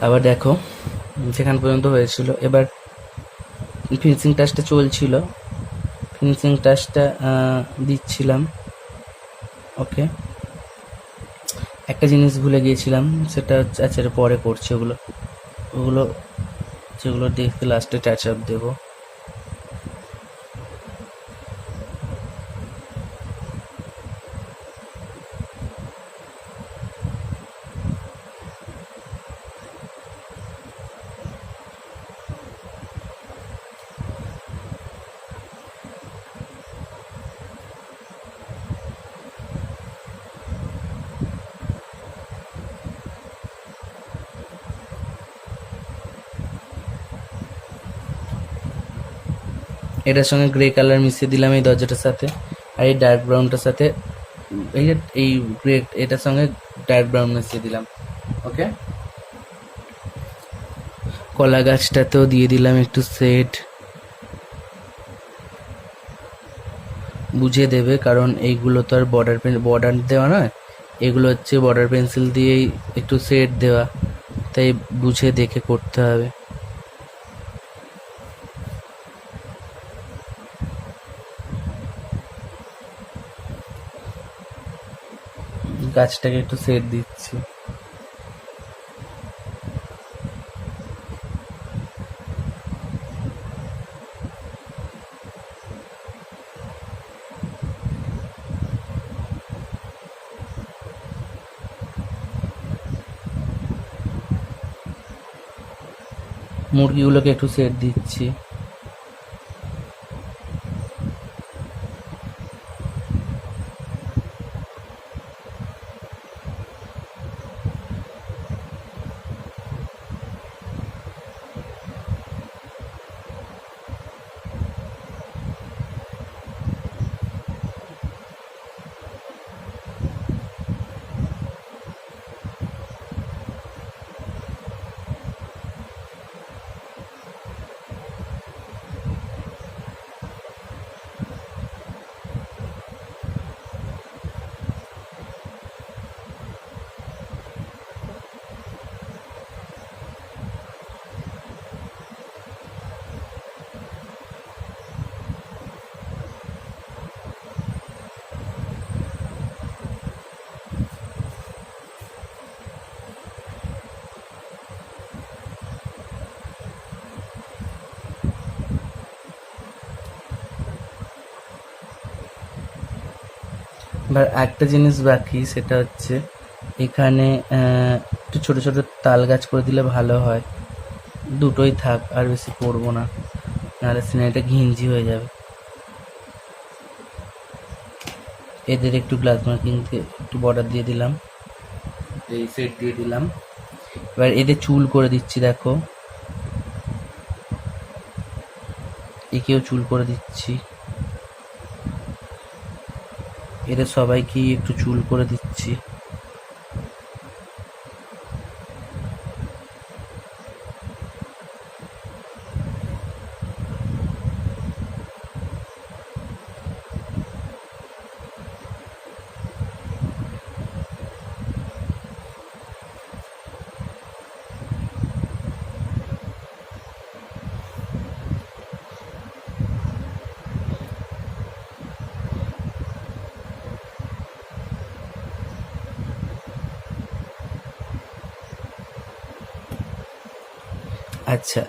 আবার দেখো যেখান পর্যন্ত হয়েছিল, এবার ফিনিশিং টাচটা চলছিল, ফিনিশিং টাচটা দিচ্ছিলাম। ওকে, একটা জিনিস ভুলে গিয়েছিলাম, সেটা হচ্ছে, আচ্ছা এটা পরে করছি, ওগুলো ওগুলো যেগুলো দেখতে লাস্টে টাচ আপ দেবো। এটার সঙ্গে গ্রে কালার মিশিয়ে দিলাম এই দরজাটার সাথে, আর এই ডার্ক ব্রাউনটার সাথে এই যে এই গ্রে, এটার সঙ্গে ডার্ক ব্রাউন মিশিয়ে দিলাম। ওকে, কলা গাছটাতেও দিয়ে দিলাম একটু সেট, বুঝে দেবে, কারণ এইগুলো তো আর বর্ডার দেওয়া নয়, এগুলো হচ্ছে বর্ডার পেন্সিল দিয়েই একটু সেট দেওয়া, তাই বুঝে দেখে করতে হবে। গাছটাকে একটু সেট দিচ্ছি। মুরগিগুলোকে একটু সেট দিচ্ছি। এবার একটা জিনিস বাকি, সেটা হচ্ছে এখানে একটু ছোট ছোট তাল গাছ করে দিলে ভালো হয়। দুটোই থাক, আর বেশি করবো না, নাহলে সিনারিটা ঘিঞ্জি হয়ে যাবে। এদের একটু গ্লাস মার্কিং একটু বর্ডার দিয়ে দিলাম, এই সেট দিয়ে দিলাম। এবার এদের চুল করে দিচ্ছি, দেখো একেও চুল করে দিচ্ছি, এদের সবাইকেই একটু চুল করে দিচ্ছি। আচ্ছা,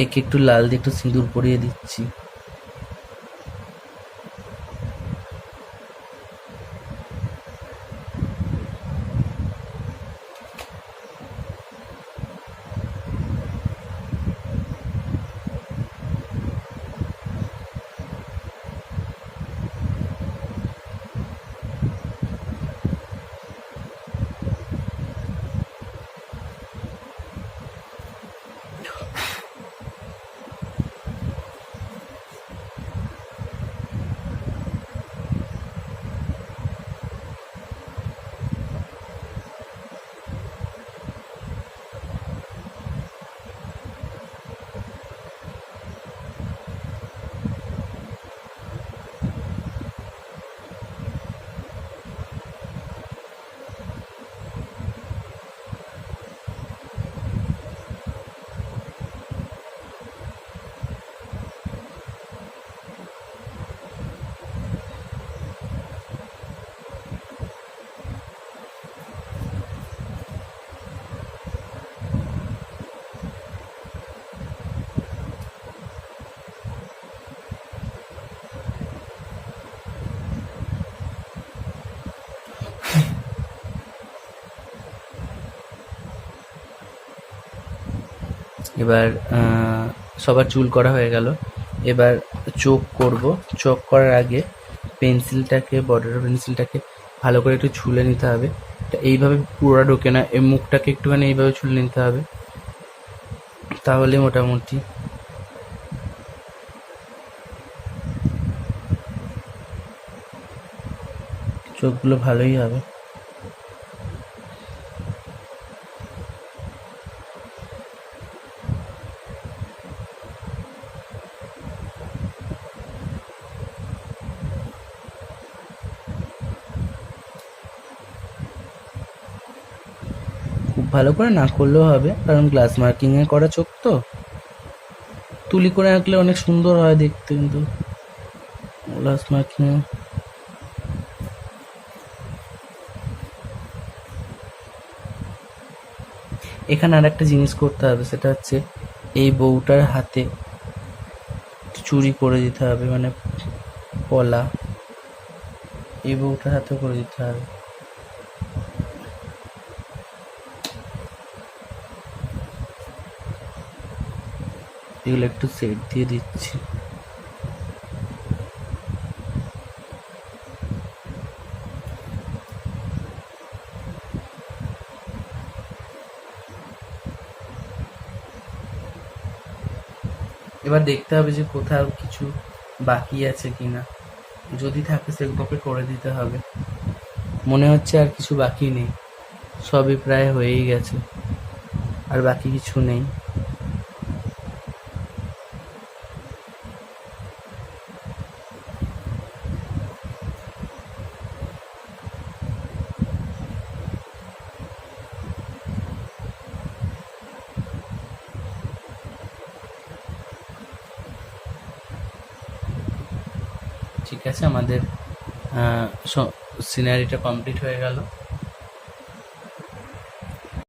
একে একটু লাল দিয়ে একটু সিঁদুর পরিয়ে দিচ্ছি। এবার সবার চুল করা হয়ে গেল। এবার চোখ করব। চোখ করার আগে পেন্সিলটাকে, বর্ডার পেন্সিলটাকে ভালো করে একটু ছুলে নিতে হবে। এইভাবে পুরোটা ঢোকে না, এই মুখটাকে একটুখানি এইভাবে ছুলে নিতে হবে, তাহলে মোটামুটি চোখগুলো ভালোই হবে। খুব ভালো করে না করলেও হবে, কারণ গ্লাস মার্কিংয়ে করা চোখ তো। তুলি করে আঁকলে অনেক সুন্দর হয় দেখতে, কিন্তু গ্লাস মার্কিংয়ে এখানে আর একটা জিনিস করতে হবে, সেটা হচ্ছে এই বউটার হাতে চুড়ি করে দিতে হবে, মানে পলা এই বউটার হাতে করে দিতে হবে। এগুলো একটু সেট দিয়ে দিচ্ছি। এবার দেখতে হবে যে কোথাও কিছু বাকি আছে কিনা, যদি থাকে সেগুলোকে করে দিতে হবে। মনে হচ্ছে আর কিছু বাকি নেই, সবই প্রায় হয়েই গেছে, আর বাকি কিছু নেই। ঠিক আছে, আমাদের সিনারিটা কমপ্লিট হয়ে গেল।